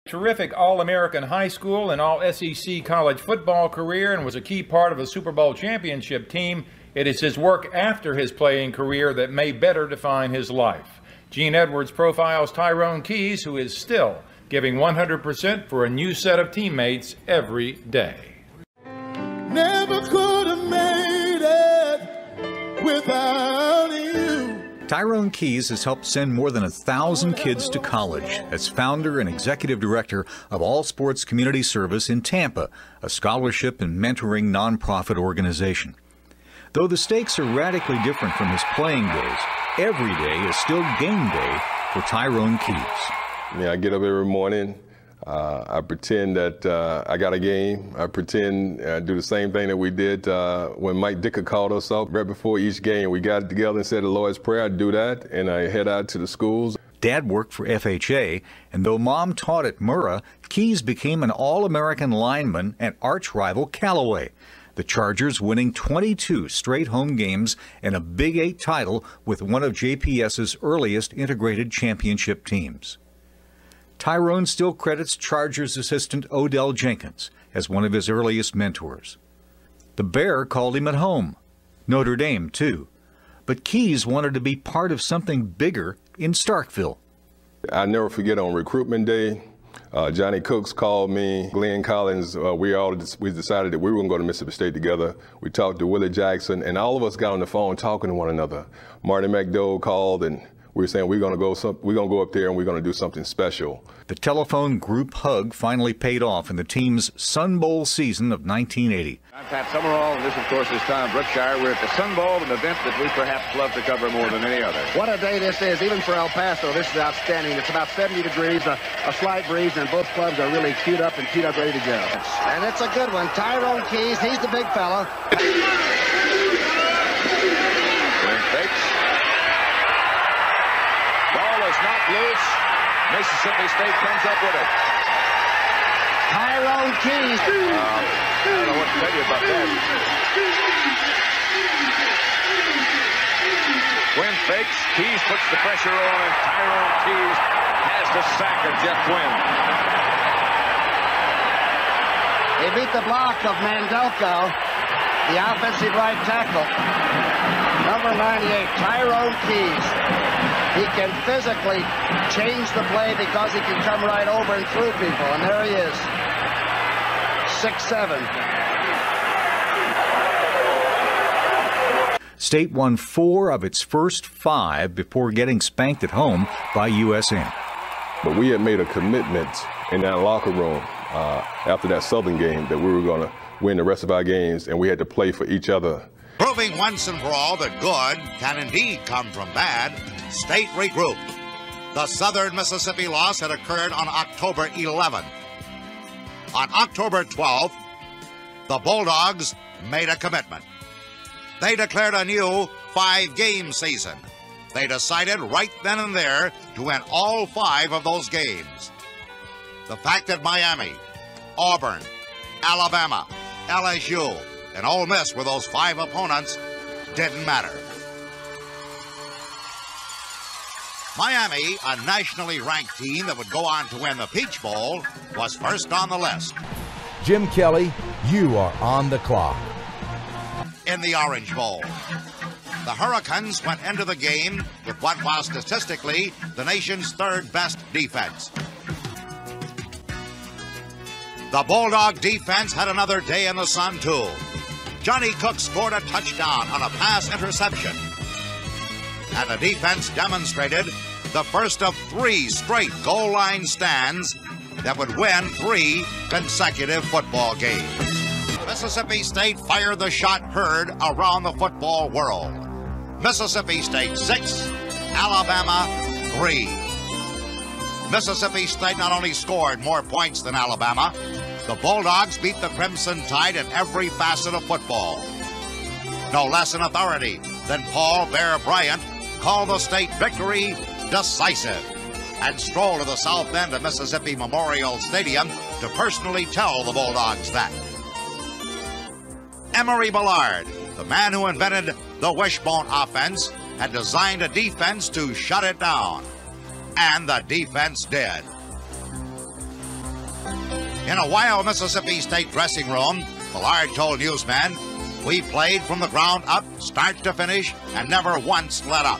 Terrific All-American high school and All-SEC college football career, and was a key part of a Super Bowl championship team. It is his work after his playing career that may better define his life. Gene Edwards profiles Tyrone Keys, who is still giving 100% for a new set of teammates every day. Never could have made it without you. Tyrone Keys has helped send more than 1,000 kids to college as founder and executive director of All Sports Community Service in Tampa, a scholarship and mentoring nonprofit organization. Though the stakes are radically different from his playing days, every day is still game day for Tyrone Keys. I get up every morning. I pretend that I got a game. I pretend I do the same thing that we did when Mike Dicker called us up right before each game. We got together and said the Lord's Prayer. I do that, and I head out to the schools. Dad worked for FHA, and though Mom taught at Murrah, Keys became an All-American lineman at arch-rival Callaway. The Chargers winning 22 straight home games and a Big 8 title with one of JPS's earliest integrated championship teams. Tyrone still credits Chargers assistant Odell Jenkins as one of his earliest mentors. The Bear called him at home. Notre Dame, too. But Keys wanted to be part of something bigger in Starkville. I never forget on recruitment day, Johnny Cooks called me, Glenn Collins, we decided that we were going to go to Mississippi State together. We talked to Willie Jackson, and all of us got on the phone talking to one another. Marty McDowell called, and we were saying we're going to go up there and we're going to do something special. The telephone group hug finally paid off in the team's Sun Bowl season of 1980. I'm Pat Summerall, and this, of course, is Tom Brookshire. We're at the Sun Bowl, an event that we perhaps love to cover more than any other. What a day this is, even for El Paso. This is outstanding. It's about 70 degrees, a slight breeze, and both clubs are really queued up and teed up, ready to go. And it's a good one. Tyrone Keys, he's the big fella. Fakes. Ball is not loose. Mississippi State comes up with it. Tyrone Keys. I don't know what to tell you about that. Quinn fakes. Keys puts the pressure on, and Tyrone Keys has the sack of Jeff Quinn. He beat the block of Mandelko, the offensive right tackle. Number 98, Tyrone Keys. He can physically change the play because he can come right over and through people. And there he is. 6'7". State won 4 of its first 5 before getting spanked at home by USN. But we had made a commitment in that locker room after that Southern game that we were going to win the rest of our games, and we had to play for each other. Proving once and for all that good can indeed come from bad, State regrouped. The Southern Mississippi loss had occurred on October 11th. On October 12th, the Bulldogs made a commitment. They declared a new 5-game season. They decided right then and there to win all 5 of those games. The fact that Miami, Auburn, Alabama, LSU, and Ole Miss were those 5 opponents didn't matter. Miami, a nationally ranked team that would go on to win the Peach Bowl, was first on the list. Jim Kelly, you are on the clock. In the Orange Bowl, the Hurricanes went into the game with what was statistically the nation's 3rd best defense. The Bulldog defense had another day in the sun, too. Johnny Cook scored a touchdown on a pass interception. And the defense demonstrated the first of 3 straight goal line stands that would win 3 consecutive football games. Mississippi State fired the shot heard around the football world. Mississippi State 6, Alabama 3. Mississippi State not only scored more points than Alabama, the Bulldogs beat the Crimson Tide in every facet of football. No less an authority than Paul Bear Bryant called the state victory decisive and strolled to the south end of Mississippi Memorial Stadium to personally tell the Bulldogs that. Emory Ballard, the man who invented the wishbone offense, had designed a defense to shut it down. And the defense did. In a wild Mississippi State dressing room, Millard told Newsman, "We played from the ground up, start to finish, and never once let up.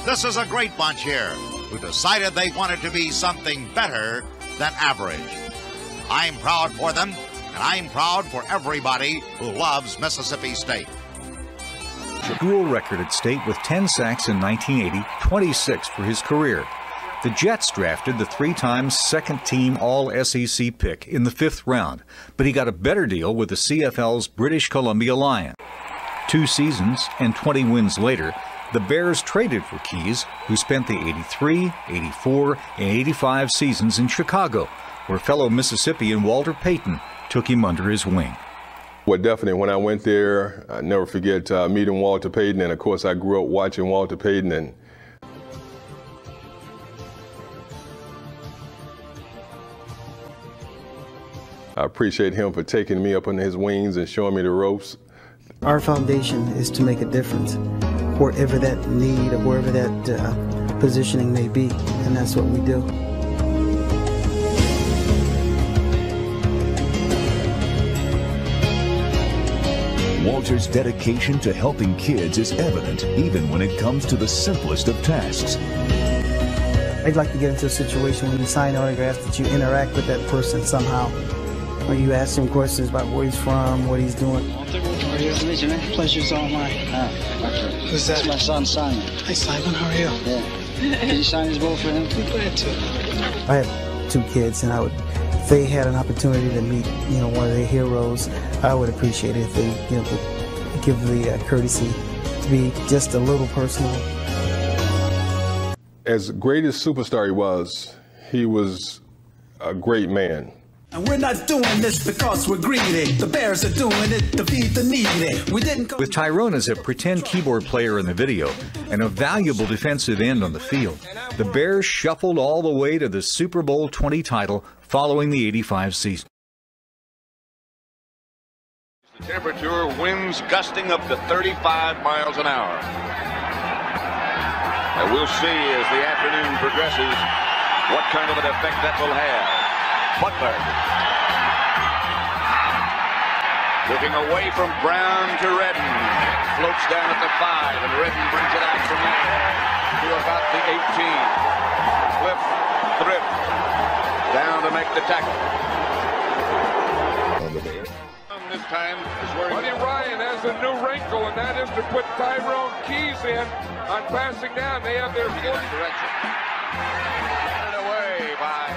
This is a great bunch here who decided they wanted to be something better than average. I'm proud for them, and I'm proud for everybody who loves Mississippi State." School record at State with 10 sacks in 1980, 26 for his career. The Jets drafted the 3-time second-team All-SEC pick in the 5th round, but he got a better deal with the CFL's British Columbia Lions. 2 seasons and 20 wins later, the Bears traded for Keys, who spent the 83, 84, and 85 seasons in Chicago, where fellow Mississippian Walter Payton took him under his wing. Well, definitely, when I went there, I never forget meeting Walter Payton, and of course I grew up watching Walter Payton, and I appreciate him for taking me up under his wings and showing me the ropes. Our foundation is to make a difference wherever that need or wherever that positioning may be, and that's what we do. Walter's dedication to helping kids is evident even when it comes to the simplest of tasks. I'd like to get into a situation when you sign autographs that you interact with that person somehow. Or you ask him questions about where he's from, what he's doing. Walter, how are you? Nice to meet you, man. Pleasure's all mine. Who's that? That's my son, Simon. Hi, Simon. How are you? Yeah. Can you sign his bowl for him? I'm glad to. I have 2 kids, and if they had an opportunity to meet, one of their heroes, I would appreciate it if they, could give the courtesy to be just a little personal. As great as superstar he was a great man. And we're not doing this because we're greedy. The Bears are doing it to feed the needy. With Tyrone as a pretend keyboard player in the video and a valuable defensive end on the field, the Bears shuffled all the way to the Super Bowl 20 title following the '85 season. The temperature, winds gusting up to 35 miles an hour. And we'll see as the afternoon progresses what kind of an effect that will have. Butler looking away from Brown to Redden, floats down at the 5, and Redden brings it out from there to about the 18. Cliff Thrift down to make the tackle. This time is where Buddy Ryan has a new wrinkle, and that is to put Tyrone Keys in on passing down. They have their full direction. It away by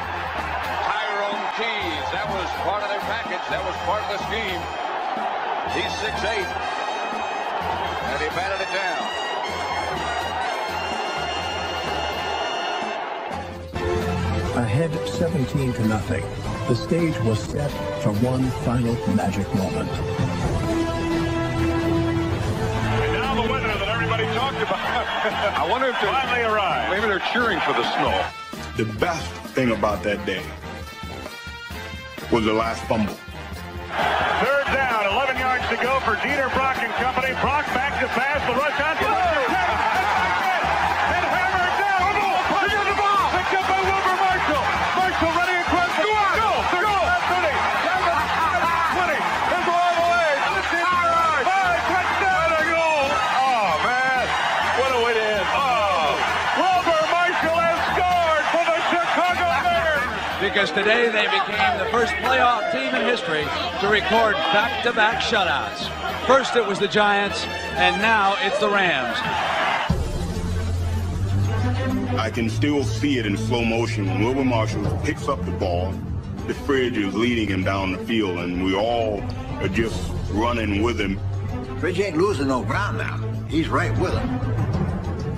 Tyrone Keys. That was part of their package. That was part of the scheme. He's 6'8", and he batted it down. Ahead 17-0, the stage was set for one final magic moment. And now the winner that everybody talked about. I wonder if finally arrived. Maybe they're cheering for the snow. The best thing about that day was the last fumble. 3rd down, 11 yards to go for Dieter Brock and company. Brock back to pass, the rush on to and hammered down. Look at the ball. Picked up by Wilbur Marshall. Marshall running across the goal. 35, 20. There's all the way. 5, touchdown. And a goal. Oh, man. What a way to end. Oh. Wilbur Marshall has scored for the Chicago Bears. Because today they became the first playoff team in history to record back-to-back shutouts. First it was the Giants, and now it's the Rams. I can still see it in slow motion when Wilbur Marshall picks up the ball. The Fridge is leading him down the field, and we all are just running with him. Fridge ain't losing no ground now. He's right with him.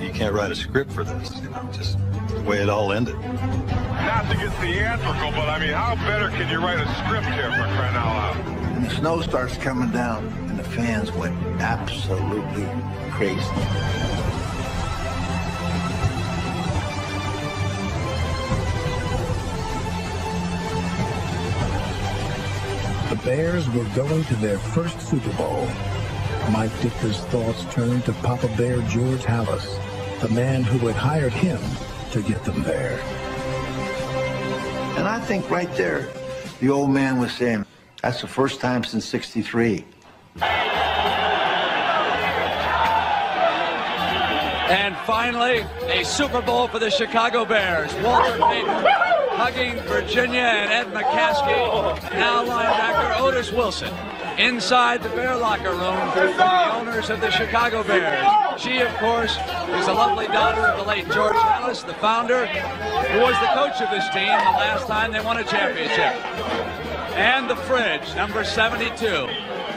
You can't write a script for this, just the way it all ended. Not to get theatrical, but I mean, how better can you write a script here for crying out loud? And the snow starts coming down, and the fans went absolutely crazy. The Bears were going to their first Super Bowl. Mike Ditka's thoughts turned to Papa Bear George Halas, the man who had hired him to get them there. And I think right there, The old man was saying, that's the first time since '63. And finally, a Super Bowl for the Chicago Bears. Walter Payton hugging Virginia and Ed McCaskey. Now linebacker Otis Wilson. Inside the Bear locker room for the owners of the Chicago Bears. She, of course, is a lovely daughter of the late George Ellis, the founder, who was the coach of this team the last time they won a championship. And the fridge, number 72,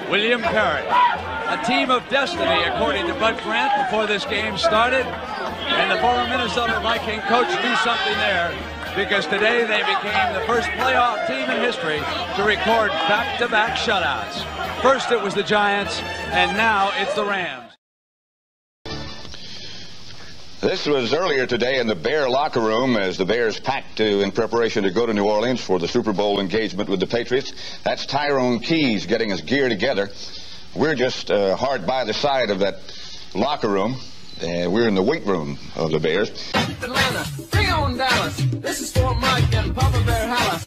William Perry. A team of destiny, according to Bud Grant, before this game started. And the former Minnesota Viking coach knew something there, because today they became the first playoff team in history to record back-to-back shutouts. First it was the Giants, and now it's the Rams. This was earlier today in the Bear locker room as the Bears packed in preparation to go to New Orleans for the Super Bowl engagement with the Patriots. That's Tyrone Keys getting his gear together. We're just hard by the side of that locker room. We're in the weight room of the Bears. Atlanta, bring on Dallas. This is for Mike and Papa Bear Hallis.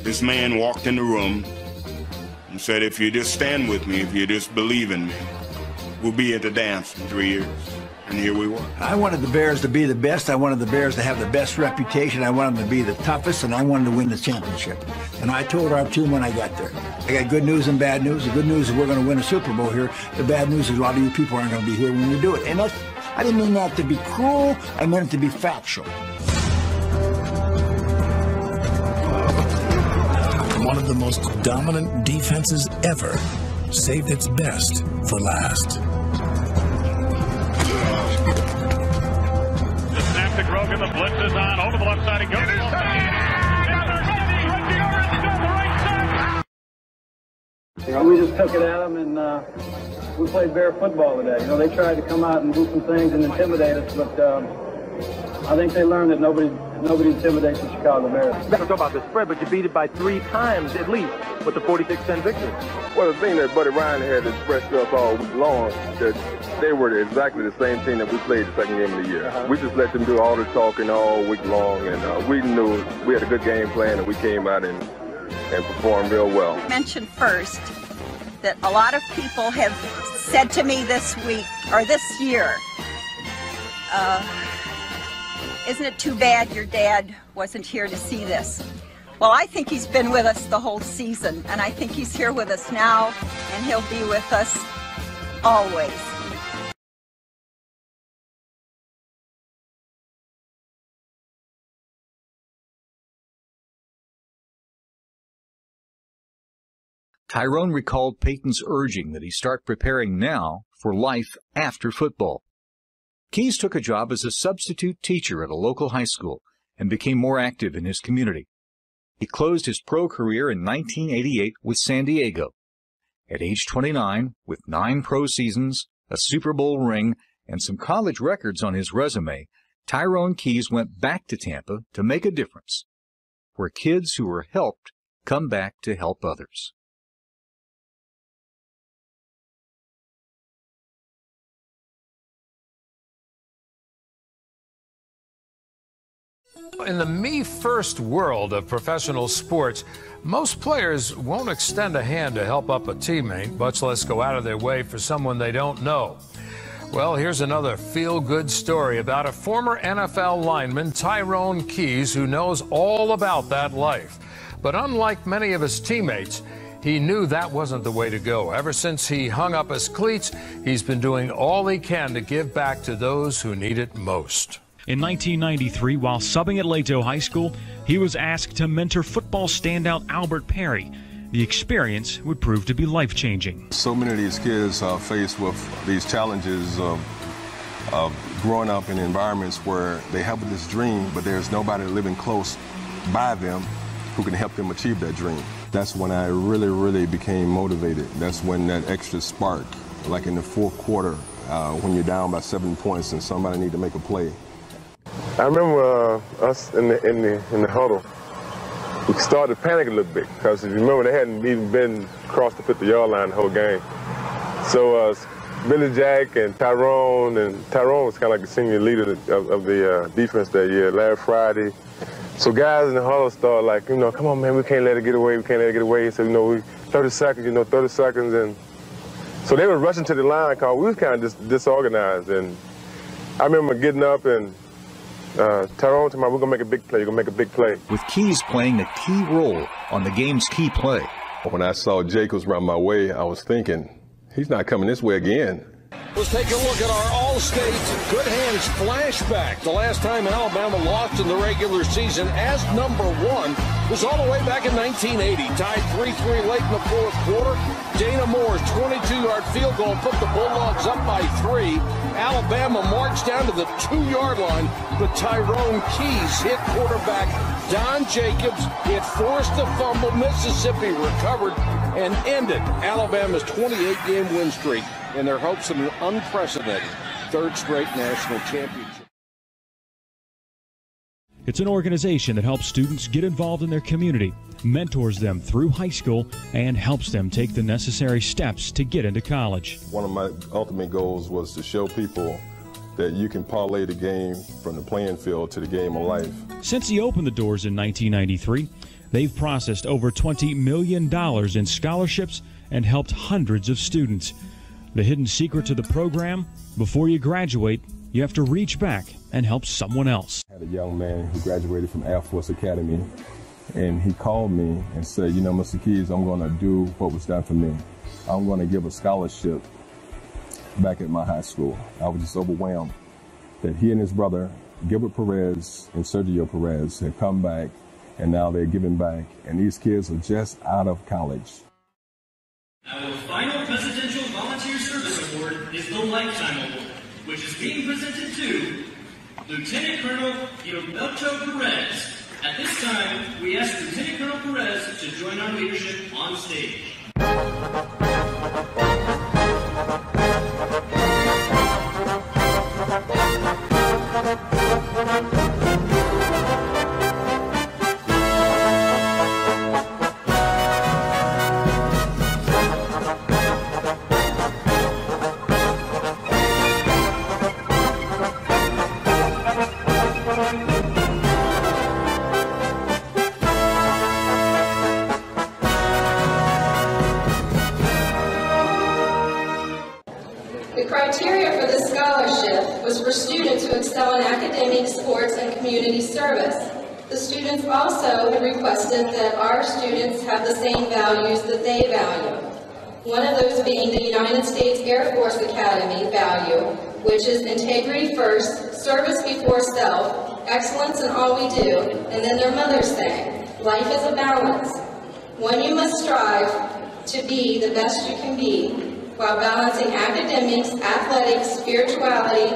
This man walked in the room and said, if you just stand with me, if you just believe in me, we'll be at the dance in 3 years. And here we were. I wanted the Bears to be the best. I wanted the Bears to have the best reputation. I wanted them to be the toughest, and I wanted to win the championship. And I told our team when I got there, I got good news and bad news. The good news is we're going to win a Super Bowl here. The bad news is a lot of you people aren't going to be here when we do it. And I didn't mean that to be cruel. I meant it to be factual. One of the most dominant defenses ever saved its best for last. To Grogan, the blitz is on, over the left side, he goes. You know, we just took it at them, and we played Bear football today. You know, they tried to come out and do some things and intimidate us, but I think they learned that nobody intimidates the Chicago Bears. You talk about the spread, but you beat it by 3 times at least with the 46-10 victory. Well, the thing that Buddy Ryan had expressed to us all week long, that they were exactly the same team that we played the second game of the year. We just let them do all the talking all week long, and we knew we had a good game plan, and we came out and performed real well. Mention first that a lot of people have said to me this week, or this year, isn't it too bad your dad wasn't here to see this? Well, I think he's been with us the whole season, and I think he's here with us now, and he'll be with us always. Tyrone recalled Peyton's urging that he start preparing now for life after football. Keys took a job as a substitute teacher at a local high school and became more active in his community. He closed his pro career in 1988 with San Diego. At age 29, with 9 pro seasons, a Super Bowl ring, and some college records on his resume, Tyrone Keys went back to Tampa to make a difference, where kids who were helped come back to help others. In the me-first world of professional sports, most players won't extend a hand to help up a teammate, much less go out of their way for someone they don't know. Well, here's another feel-good story about a former NFL lineman, Tyrone Keys, who knows all about that life. But unlike many of his teammates, he knew that wasn't the way to go. Ever since he hung up his cleats, he's been doing all he can to give back to those who need it most. In 1993, while subbing at Lato High School, he was asked to mentor football standout Albert Perry. The experience would prove to be life-changing. So many of these kids are faced with these challenges of growing up in environments where they have this dream, but there's nobody living close by them who can help them achieve that dream. That's when I really became motivated. That's when that extra spark, like in the fourth quarter, when you're down by 7 points and somebody need to make a play. I remember us in the huddle, we started to panic a little bit, because if you remember, they hadn't even been across the 50-yard line the whole game. So Billy Jack and Tyrone was kind of like the senior leader of the defense that year, last Friday. So guys in the huddle started like, come on, man, we can't let it get away, we can't let it get away. So, 30 seconds, 30 seconds. And so they were rushing to the line because we was kind of disorganized. And I remember getting up and Tyrone told me, we're going to make a big play, you're going to make a big play. With Keys playing a key role on the game's key play. When I saw Jacobs run my way, I was thinking, he's not coming this way again. Let's take a look at our All-State Good Hands flashback. The last time Alabama lost in the regular season as #1 was all the way back in 1980. Tied 3-3 late in the fourth quarter. Dana Moore's 22-yard field goal put the Bulldogs up by 3. Alabama marched down to the 2-yard line, but Tyrone Keys hit quarterback Don Jacobs. It forced the fumble. Mississippi recovered and ended Alabama's 28-game win streak in their hopes of an unprecedented third straight national championship. It's an organization that helps students get involved in their community, mentors them through high school, and helps them take the necessary steps to get into college. One of my ultimate goals was to show people that you can parlay the game from the playing field to the game of life. Since he opened the doors in 1993, they've processed over $20 million in scholarships and helped hundreds of students. The hidden secret to the program: before you graduate, you have to reach back and help someone else. I had a young man who graduated from Air Force Academy, and he called me and said, Mr. Keys, I'm going to do what was done for me. I'm going to give a scholarship back at my high school. I was just overwhelmed that he and his brother, Gilbert Perez and Sergio Perez, had come back, and now they're giving back, and these kids are just out of college. Our final Presidential Volunteer Service Award is the Lifetime Award, which is being presented to Lieutenant Colonel Gilberto Perez. At this time, we ask Lieutenant Colonel Perez to join our leadership on stage. The criteria for this scholarship was for students who excel in academics, sports, and community service. The students also had requested that our students have the same values that they value. One of those being the United States Air Force Academy value, which is integrity first, service before self, excellence in all we do, and then their mother's saying, life is a balance. One you must strive to be the best you can be, while balancing academics, athletics, spirituality,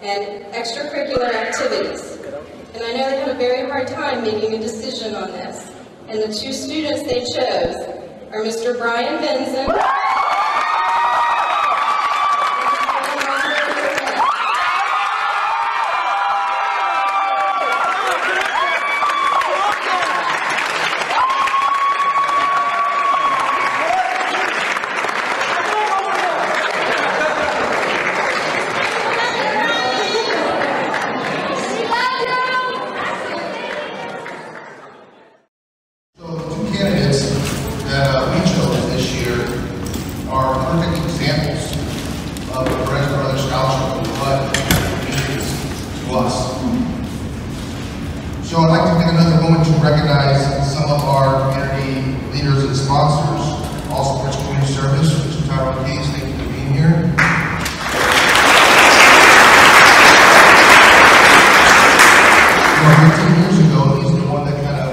and extracurricular activities. And I know they had a very hard time making a decision on this. And the two students they chose are Mr. Brian Benson So I'd like to take another moment to recognize some of our community leaders and sponsors, all supports community service. Mr. Tyrone Keys, thank you for being here. 15 years ago, he's the one that kind of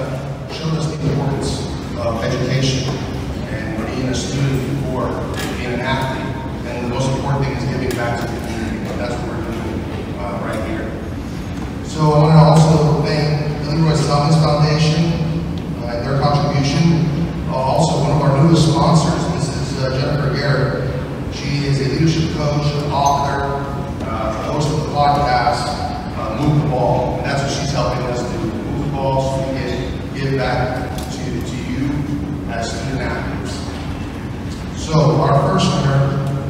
showed us the importance of education and being a student before being an athlete. And the most important thing is giving back to the community. And that's what we're doing right here. So I want to also thank Illinois Summons Foundation and their contribution. Also, one of our newest sponsors, Mrs. Jennifer Garrett. She is a leadership coach, an author, host of the podcast, Move the Ball. And that's what she's helping us do. Move the ball so we can give back to you as student athletes. So our first winner,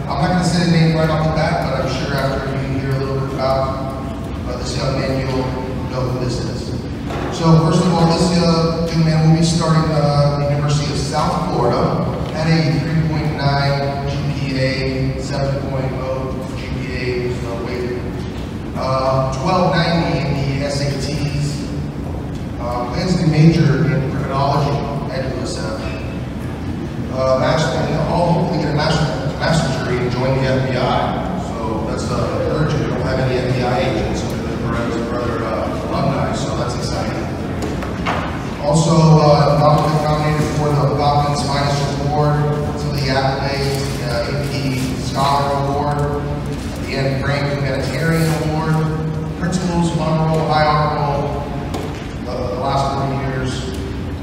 I'm not going to say the name So first of all, this young man will be starting at the University of South Florida at a 3.9 GPA, 7.0 GPA was weighted, 1290 in the SATs, plans to major in criminology at USF, hopefully get a master's degree and join the FBI. So that's encouraging. We don't have any FBI agents with the brother alumni, so that's exciting. Also, nominated for the Falcons Finest Award, some of the accolades, AP Scholar Award, the Anne Frank Humanitarian Award, Principals Honor Roll, High Honor Roll, the last 4 years.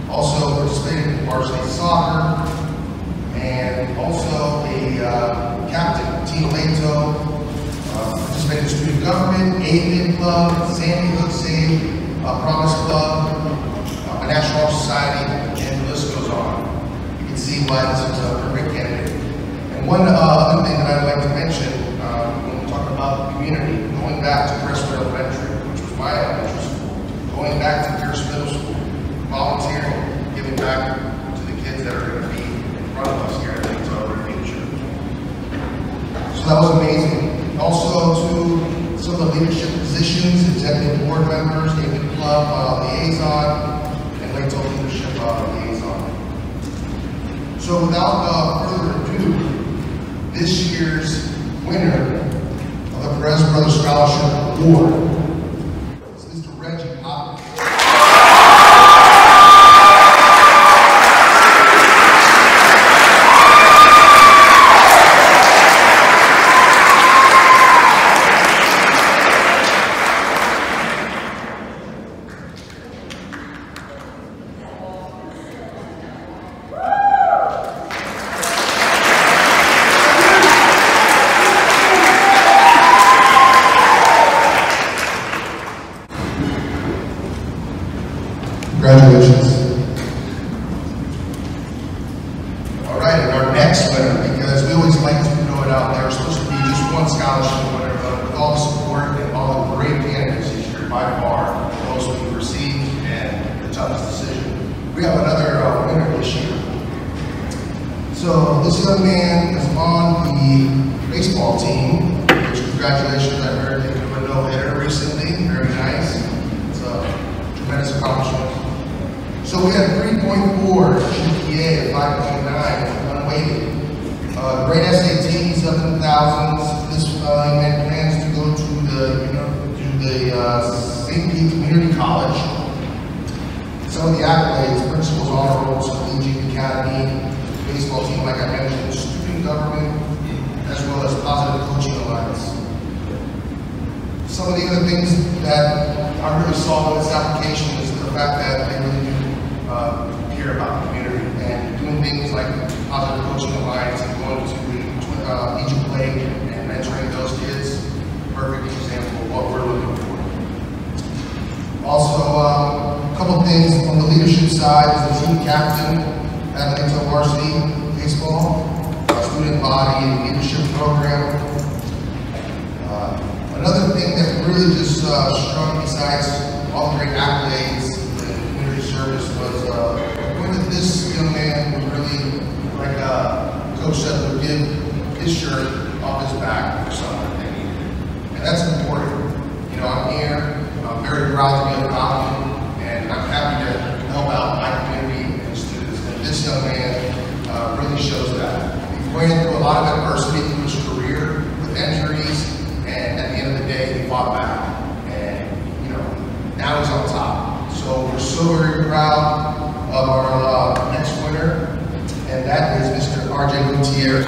Also participated in varsity soccer, and also a captain, Team Lato, participated in student government, Amen Club, Sandy Hook Save, Promise Club, a National Society, and the list goes on. You can see why this is a perfect candidate. And one other thing that I'd like to mention when we talk about the community, going back to Crestwood Elementary, which was my elementary school, going back to Pierce Middle School, volunteering, giving back to the kids that are going to be in front of us here in the future. So that was amazing. Also to some of the leadership positions, executive board members, David Club liaison, Lato leadership liaison. So without further ado, this year's winner of the Perez Brothers Scholarship Award is Mr. Reggie Hopkins. Congratulations. All right, and our next winner, because we always like to throw it out there, it's supposed to be just one scholarship winner, but with all the support and all the great candidates this year, by far, the most we've received and the toughest decision. We have another winner this year. So this young man is on the baseball team, which congratulations, I heard they did a no-hitter recently, very nice. It's a tremendous accomplishment. So we had 3.4 GPA at 5.9 unweighted. Great SATs up in the thousands. This young man plans to go to the St. Pete Community College. Some of the accolades: Principals Honor Rolls, Collegiate Academy, baseball team, like I mentioned, student government, as well as Positive Coaching Alliance. Some of the other things that I really saw in this application is the fact that they really do care about the community and doing things like Positive Coaching Alliance and going to Egypt Lake and mentoring those kids. Perfect example of what we're looking for. Also, a couple things on the leadership side is the team captain at Lato Varsity Baseball, student body and leadership program. Another thing that really just struck, besides all the great accolades and community service, was when this young man was really, like Coach said, would give his shirt off his back for someone that they needed. And that's important. You know, I'm here, I'm very proud to be a Falcon, and I'm happy to help out my community and students. And this young man really shows that. He went through a lot of adversity through his career with injuries, and at the end of the day, he fought back. And, you know, now he's on top. So we're so very proud of our next winner, and that is Mr. RJ Gutierrez.